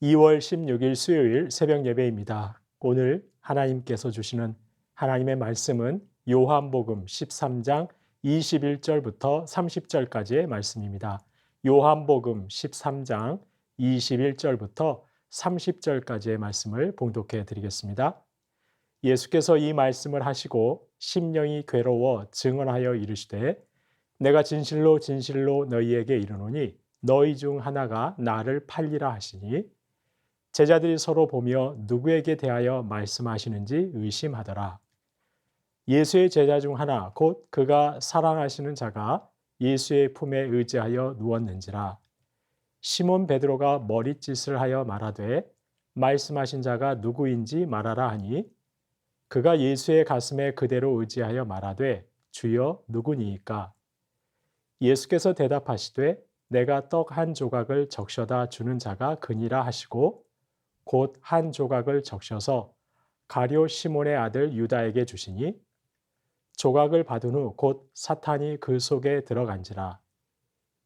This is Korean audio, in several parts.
2월 16일 수요일 새벽 예배입니다. 오늘 하나님께서 주시는 하나님의 말씀은 요한복음 13장 21절부터 30절까지의 말씀입니다. 요한복음 13장 21절부터 30절까지의 말씀을 봉독해 드리겠습니다. 예수께서 이 말씀을 하시고 심령이 괴로워 증언하여 이르시되 내가 진실로 진실로 너희에게 이르노니 너희 중 하나가 나를 팔리라 하시니 제자들이 서로 보며 누구에게 대하여 말씀하시는지 의심하더라. 예수의 제자 중 하나 곧 그가 사랑하시는 자가 예수의 품에 의지하여 누웠는지라. 시몬 베드로가 머릿짓을 하여 말하되 말씀하신 자가 누구인지 말하라 하니 그가 예수의 가슴에 그대로 의지하여 말하되 주여 누구니이까. 예수께서 대답하시되 내가 떡 한 조각을 적셔다 주는 자가 그니라 하시고 곧 한 조각을 적셔서 가룟 시몬의 아들 유다에게 주시니 조각을 받은 후 곧 사탄이 그 속에 들어간지라.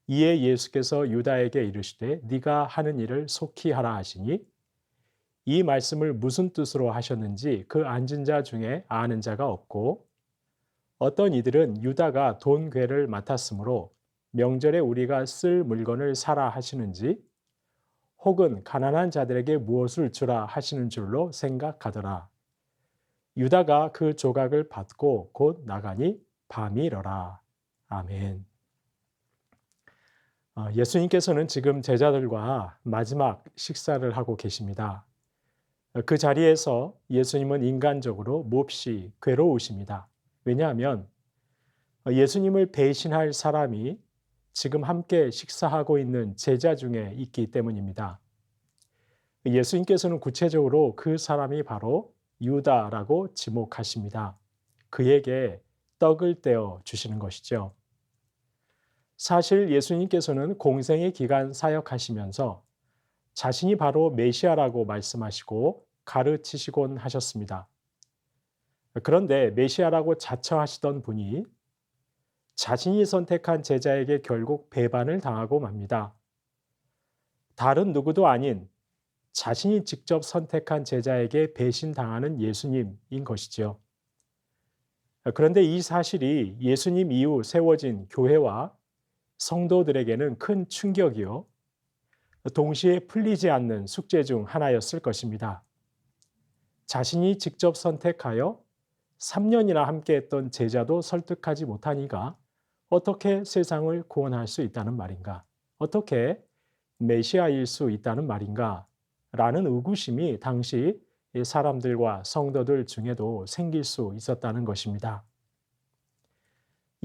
이에 예수께서 유다에게 이르시되 네가 하는 일을 속히 하라 하시니 이 말씀을 무슨 뜻으로 하셨는지 그 앉은 자 중에 아는 자가 없고 어떤 이들은 유다가 돈 괴를 맡았으므로 명절에 우리가 쓸 물건을 사라 하시는지 혹은 가난한 자들에게 무엇을 주라 하시는 줄로 생각하더라. 유다가 그 조각을 받고 곧 나가니 밤이 이러라. 아멘. 예수님께서는 지금 제자들과 마지막 식사를 하고 계십니다. 그 자리에서 예수님은 인간적으로 몹시 괴로우십니다. 왜냐하면 예수님을 배신할 사람이 지금 함께 식사하고 있는 제자 중에 있기 때문입니다. 예수님께서는 구체적으로 그 사람이 바로 유다라고 지목하십니다. 그에게 떡을 떼어 주시는 것이죠. 사실 예수님께서는 공생의 기간 사역하시면서 자신이 바로 메시아라고 말씀하시고 가르치시곤 하셨습니다. 그런데 메시아라고 자처하시던 분이 자신이 선택한 제자에게 결국 배반을 당하고 맙니다. 다른 누구도 아닌 자신이 직접 선택한 제자에게 배신당하는 예수님인 것이지요. 그런데 이 사실이 예수님 이후 세워진 교회와 성도들에게는 큰 충격이요. 동시에 풀리지 않는 숙제 중 하나였을 것입니다. 자신이 직접 선택하여 3년이나 함께했던 제자도 설득하지 못하니까 어떻게 세상을 구원할 수 있다는 말인가? 어떻게 메시아일 수 있다는 말인가? 라는 의구심이 당시 사람들과 성도들 중에도 생길 수 있었다는 것입니다.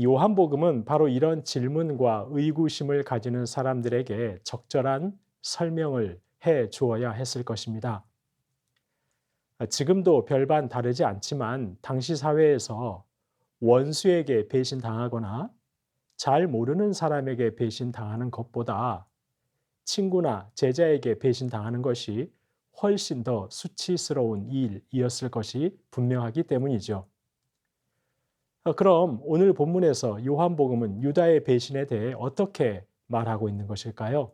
요한복음은 바로 이런 질문과 의구심을 가지는 사람들에게 적절한 설명을 해 주어야 했을 것입니다. 지금도 별반 다르지 않지만 당시 사회에서 원수에게 배신당하거나 잘 모르는 사람에게 배신당하는 것보다 친구나 제자에게 배신당하는 것이 훨씬 더 수치스러운 일이었을 것이 분명하기 때문이죠. 그럼 오늘 본문에서 요한복음은 유다의 배신에 대해 어떻게 말하고 있는 것일까요?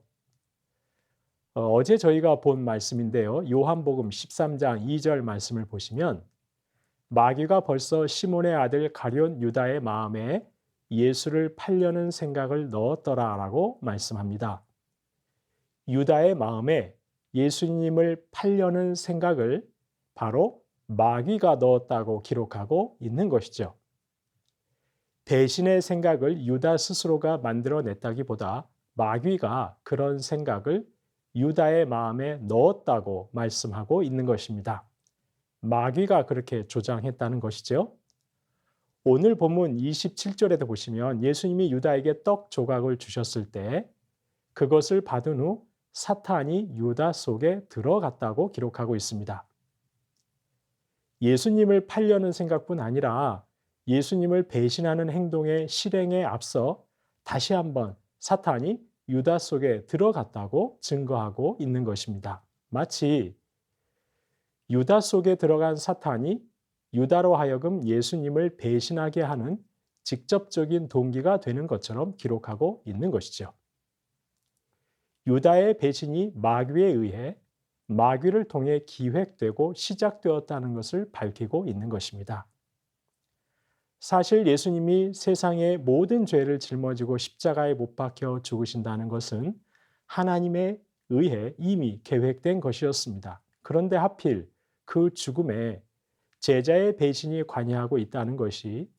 어제 저희가 본 말씀인데요. 요한복음 13장 2절 말씀을 보시면 마귀가 벌써 시몬의 아들 가룟 유다의 마음에 예수를 팔려는 생각을 넣었더라라고 말씀합니다. 유다의 마음에 예수님을 팔려는 생각을 바로 마귀가 넣었다고 기록하고 있는 것이죠. 배신의 생각을 유다 스스로가 만들어냈다기보다 마귀가 그런 생각을 유다의 마음에 넣었다고 말씀하고 있는 것입니다. 마귀가 그렇게 조장했다는 것이죠. 오늘 본문 27절에도 보시면 예수님이 유다에게 떡 조각을 주셨을 때 그것을 받은 후 사탄이 유다 속에 들어갔다고 기록하고 있습니다. 예수님을 팔려는 생각뿐 아니라 예수님을 배신하는 행동의 실행에 앞서 다시 한번 사탄이 유다 속에 들어갔다고 증거하고 있는 것입니다. 마치 유다 속에 들어간 사탄이 유다로 하여금 예수님을 배신하게 하는 직접적인 동기가 되는 것처럼 기록하고 있는 것이죠. 유다의 배신이 마귀에 의해 마귀를 통해 기획되고 시작되었다는 것을 밝히고 있는 것입니다. 사실 예수님이 세상의 모든 죄를 짊어지고 십자가에 못 박혀 죽으신다는 것은 하나님에 의해 이미 계획된 것이었습니다. 그런데 하필 그 죽음에 제자의 배신이 관여하고 있다는 것이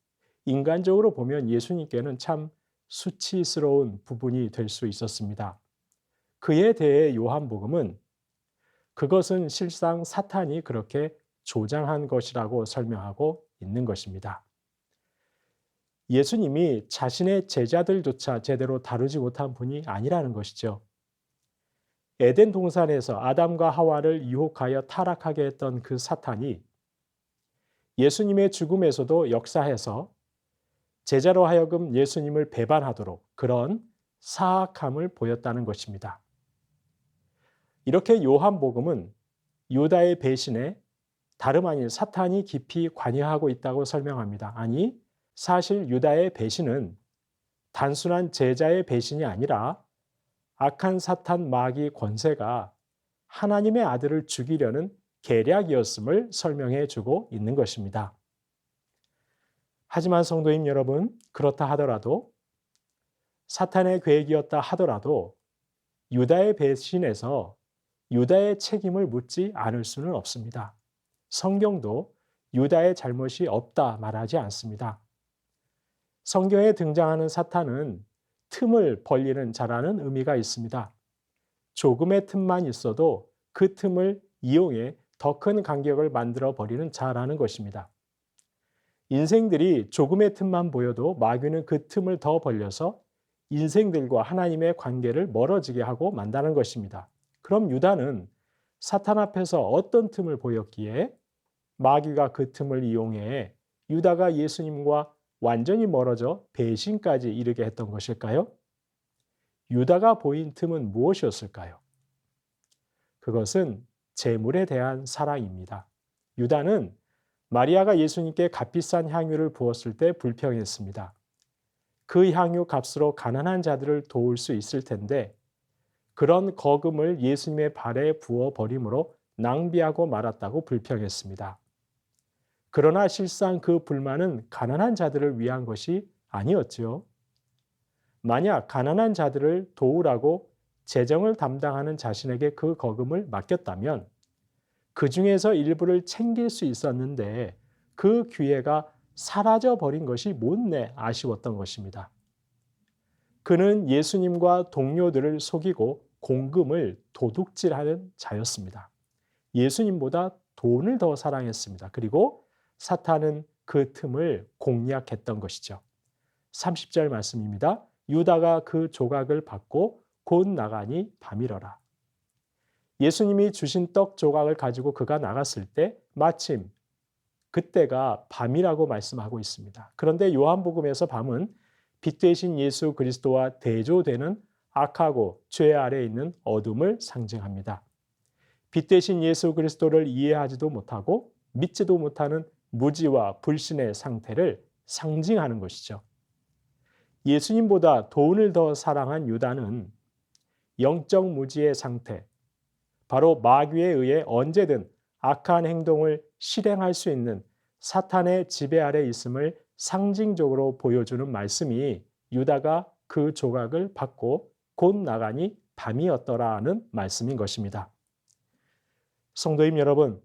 인간적으로 보면 예수님께는 참 수치스러운 부분이 될 수 있었습니다. 그에 대해 요한복음은 그것은 실상 사탄이 그렇게 조장한 것이라고 설명하고 있는 것입니다. 예수님이 자신의 제자들조차 제대로 다루지 못한 분이 아니라는 것이죠. 에덴 동산에서 아담과 하와를 유혹하여 타락하게 했던 그 사탄이 예수님의 죽음에서도 역사해서 제자로 하여금 예수님을 배반하도록 그런 사악함을 보였다는 것입니다. 이렇게 요한복음은 유다의 배신에 다름 아닌 사탄이 깊이 관여하고 있다고 설명합니다. 아니, 사실 유다의 배신은 단순한 제자의 배신이 아니라 악한 사탄 마귀 권세가 하나님의 아들을 죽이려는 계략이었음을 설명해 주고 있는 것입니다. 하지만 성도님 여러분, 그렇다 하더라도 사탄의 계획이었다 하더라도 유다의 배신에서 유다의 책임을 묻지 않을 수는 없습니다. 성경도 유다의 잘못이 없다 말하지 않습니다. 성경에 등장하는 사탄은 틈을 벌리는 자라는 의미가 있습니다. 조금의 틈만 있어도 그 틈을 이용해 더 큰 간격을 만들어 버리는 자라는 것입니다. 인생들이 조금의 틈만 보여도 마귀는 그 틈을 더 벌려서 인생들과 하나님의 관계를 멀어지게 하고 만다는 것입니다. 그럼 유다는 사탄 앞에서 어떤 틈을 보였기에 마귀가 그 틈을 이용해 유다가 예수님과 완전히 멀어져 배신까지 이르게 했던 것일까요? 유다가 보인 틈은 무엇이었을까요? 그것은 재물에 대한 사랑입니다. 유다는 마리아가 예수님께 값비싼 향유를 부었을 때 불평했습니다. 그 향유 값으로 가난한 자들을 도울 수 있을 텐데 그런 거금을 예수님의 발에 부어 버림으로 낭비하고 말았다고 불평했습니다. 그러나 실상 그 불만은 가난한 자들을 위한 것이 아니었지요. 만약 가난한 자들을 도우라고 재정을 담당하는 자신에게 그 거금을 맡겼다면 그 중에서 일부를 챙길 수 있었는데 그 기회가 사라져 버린 것이 못내 아쉬웠던 것입니다. 그는 예수님과 동료들을 속이고 공금을 도둑질하는 자였습니다. 예수님보다 돈을 더 사랑했습니다. 그리고 사탄은 그 틈을 공략했던 것이죠. 30절 말씀입니다. 유다가 그 조각을 받고 곧 나가니 밤이러라. 예수님이 주신 떡 조각을 가지고 그가 나갔을 때 마침 그때가 밤이라고 말씀하고 있습니다. 그런데 요한복음에서 밤은 빛 대신 예수 그리스도와 대조되는 악하고 죄 아래에 있는 어둠을 상징합니다. 빛 대신 예수 그리스도를 이해하지도 못하고 믿지도 못하는 무지와 불신의 상태를 상징하는 것이죠. 예수님보다 돈을 더 사랑한 유다는 영적 무지의 상태, 바로 마귀에 의해 언제든 악한 행동을 실행할 수 있는 사탄의 지배 아래 있음을 상징적으로 보여주는 말씀이 유다가 그 조각을 받고 곧 나가니 밤이었더라는 말씀인 것입니다. 성도님 여러분,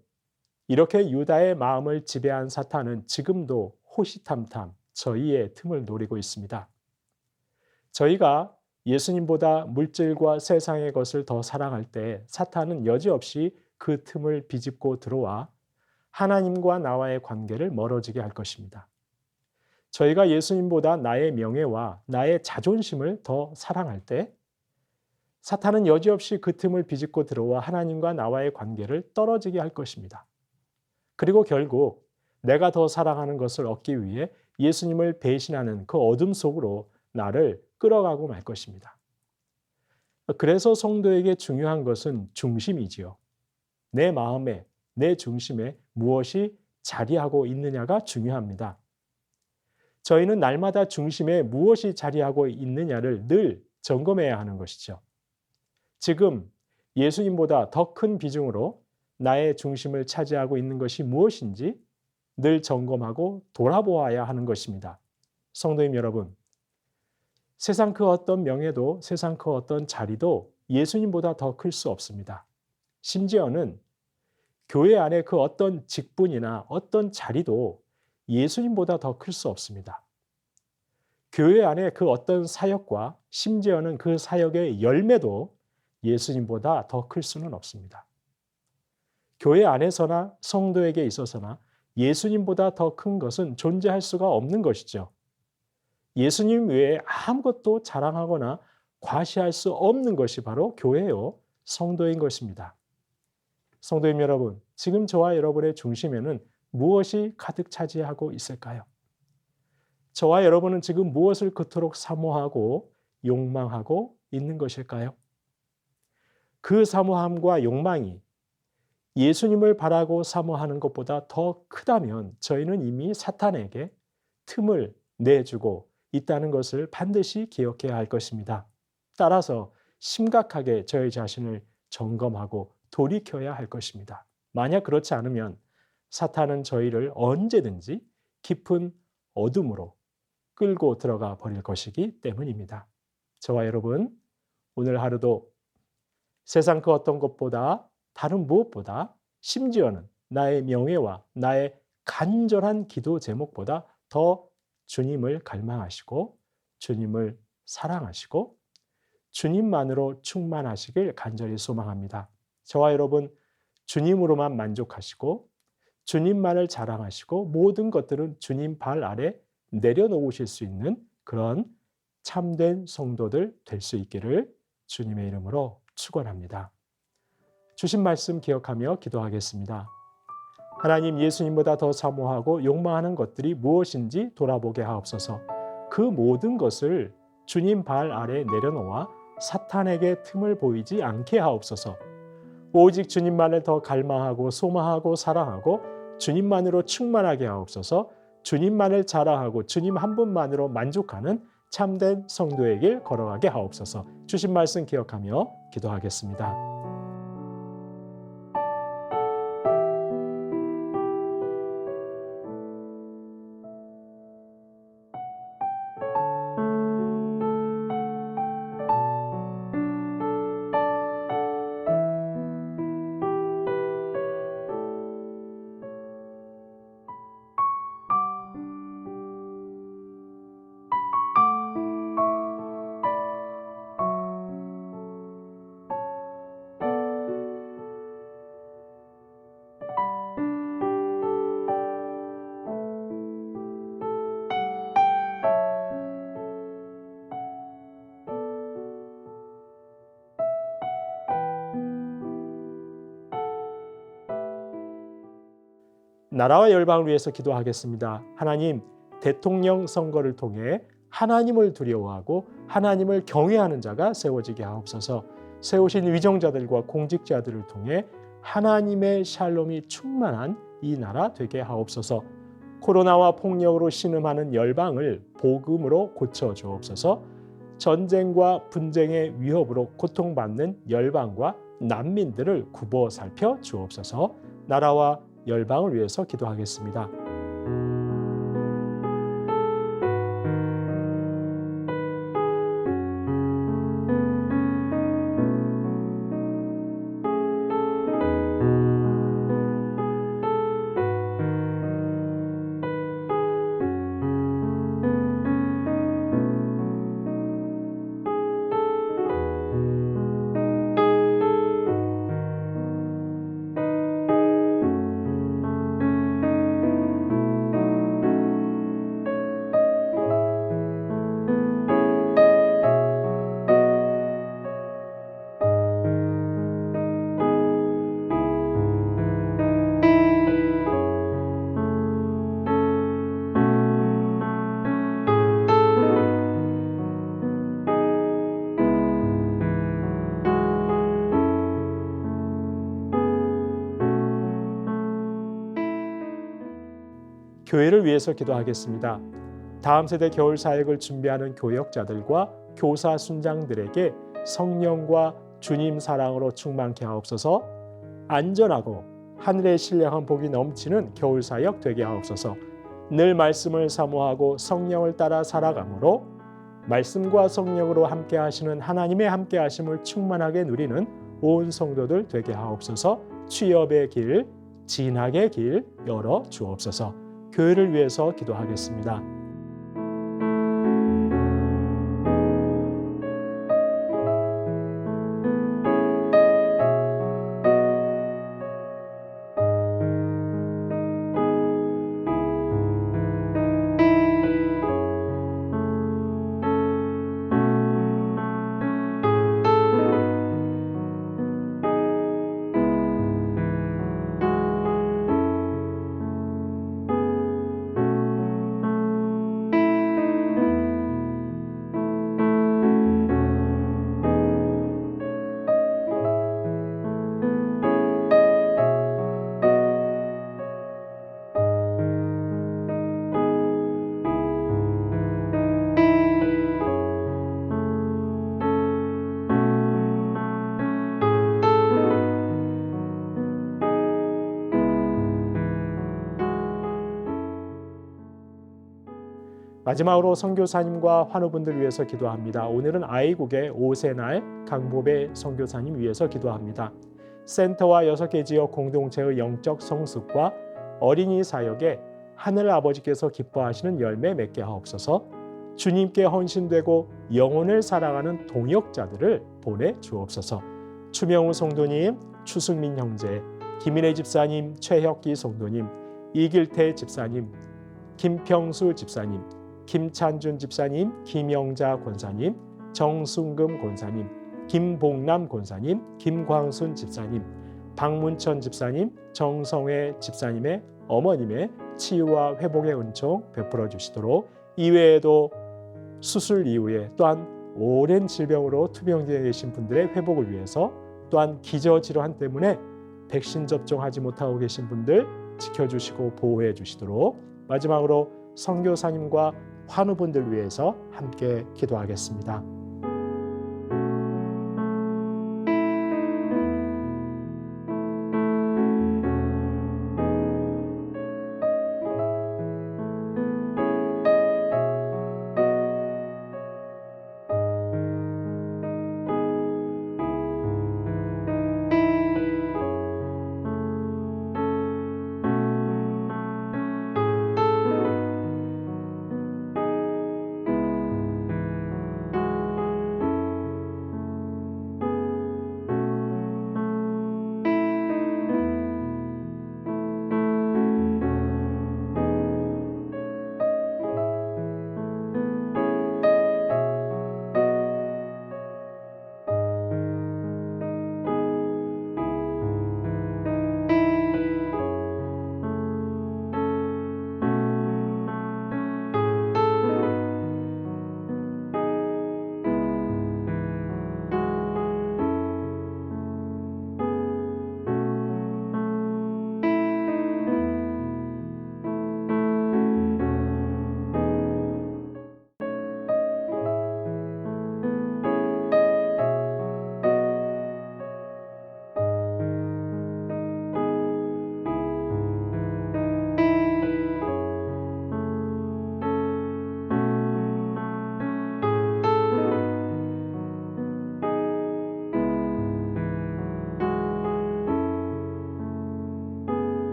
이렇게 유다의 마음을 지배한 사탄은 지금도 호시탐탐 저희의 틈을 노리고 있습니다. 저희가 예수님보다 물질과 세상의 것을 더 사랑할 때 사탄은 여지없이 그 틈을 비집고 들어와 하나님과 나와의 관계를 멀어지게 할 것입니다. 저희가 예수님보다 나의 명예와 나의 자존심을 더 사랑할 때 사탄은 여지없이 그 틈을 비집고 들어와 하나님과 나와의 관계를 떨어지게 할 것입니다. 그리고 결국 내가 더 사랑하는 것을 얻기 위해 예수님을 배신하는 그 어둠 속으로 나를 끌어가고 말 것입니다. 그래서 성도에게 중요한 것은 중심이지요. 내 마음에, 내 중심에 무엇이 자리하고 있느냐가 중요합니다. 저희는 날마다 중심에 무엇이 자리하고 있느냐를 늘 점검해야 하는 것이죠. 지금 예수님보다 더 큰 비중으로 나의 중심을 차지하고 있는 것이 무엇인지 늘 점검하고 돌아보아야 하는 것입니다. 성도님 여러분, 세상 그 어떤 명예도 세상 그 어떤 자리도 예수님보다 더 클 수 없습니다. 심지어는 교회 안에 그 어떤 직분이나 어떤 자리도 예수님보다 더 클 수 없습니다. 교회 안에 그 어떤 사역과 심지어는 그 사역의 열매도 예수님보다 더 클 수는 없습니다. 교회 안에서나 성도에게 있어서나 예수님보다 더 큰 것은 존재할 수가 없는 것이죠. 예수님 외에 아무것도 자랑하거나 과시할 수 없는 것이 바로 교회요, 성도인 것입니다. 성도님 여러분, 지금 저와 여러분의 중심에는 무엇이 가득 차지하고 있을까요? 저와 여러분은 지금 무엇을 그토록 사모하고 욕망하고 있는 것일까요? 그 사모함과 욕망이 예수님을 바라고 사모하는 것보다 더 크다면 저희는 이미 사탄에게 틈을 내주고 있다는 것을 반드시 기억해야 할 것입니다. 따라서 심각하게 저희 자신을 점검하고 돌이켜야 할 것입니다. 만약 그렇지 않으면 사탄은 저희를 언제든지 깊은 어둠으로 끌고 들어가 버릴 것이기 때문입니다. 저와 여러분, 오늘 하루도 세상 그 어떤 것보다 다른 무엇보다 심지어는 나의 명예와 나의 간절한 기도 제목보다 더 주님을 갈망하시고 주님을 사랑하시고 주님만으로 충만하시길 간절히 소망합니다. 저와 여러분, 주님으로만 만족하시고 주님만을 자랑하시고 모든 것들은 주님 발 아래 내려놓으실 수 있는 그런 참된 성도들 될 수 있기를 주님의 이름으로 축원합니다. 주신 말씀 기억하며 기도하겠습니다. 하나님, 예수님보다 더 사모하고 욕망하는 것들이 무엇인지 돌아보게 하옵소서. 그 모든 것을 주님 발 아래 내려놓아 사탄에게 틈을 보이지 않게 하옵소서. 오직 주님만을 더 갈망하고 소망하고 사랑하고 주님만으로 충만하게 하옵소서. 주님만을 자랑하고 주님 한 분만으로 만족하는 참된 성도의 길 걸어가게 하옵소서. 주신 말씀 기억하며 기도하겠습니다. 나라와 열방을 위해서 기도하겠습니다. 하나님, 대통령 선거를 통해 하나님을 두려워하고 하나님을 경외하는 자가 세워지게 하옵소서. 세우신 위정자들과 공직자들을 통해 하나님의 샬롬이 충만한 이 나라 되게 하옵소서. 코로나와 폭력으로 신음하는 열방을 복음으로 고쳐주옵소서. 전쟁과 분쟁의 위협으로 고통받는 열방과 난민들을 굽어 살펴 주옵소서. 나라와 열방을 위해서 기도하겠습니다. 교회를 위해서 기도하겠습니다. 다음 세대 겨울 사역을 준비하는 교역자들과 교사 순장들에게 성령과 주님 사랑으로 충만케 하옵소서. 안전하고 하늘의 신령한 복이 넘치는 겨울 사역 되게 하옵소서. 늘 말씀을 사모하고 성령을 따라 살아가므로 말씀과 성령으로 함께 하시는 하나님의 함께 하심을 충만하게 누리는 온 성도들 되게 하옵소서. 취업의 길, 진학의 길 열어 주옵소서. 교회를 위해서 기도하겠습니다. 마지막으로 선교사님과 환우분들 위해서 기도합니다. 오늘은 아이국의 5세 날 강보배 선교사님 위해서 기도합니다. 센터와 6개 지역 공동체의 영적 성숙과 어린이 사역에 하늘 아버지께서 기뻐하시는 열매 맺게 하옵소서. 주님께 헌신되고 영혼을 사랑하는 동역자들을 보내주옵소서. 추명우 성도님, 추승민 형제, 김인혜 집사님, 최혁기 성도님, 이길태 집사님, 김평수 집사님, 김찬준 집사님, 김영자 권사님, 정순금 권사님, 김봉남 권사님, 김광순 집사님, 박문천 집사님, 정성회 집사님의 어머님의 치유와 회복의 은총 베풀어 주시도록, 이외에도 수술 이후에 또한 오랜 질병으로 투병되어 계신 분들의 회복을 위해서, 또한 기저질환 때문에 백신 접종하지 못하고 계신 분들 지켜주시고 보호해 주시도록, 마지막으로 선교사님과 환우분들 위해서 함께 기도하겠습니다.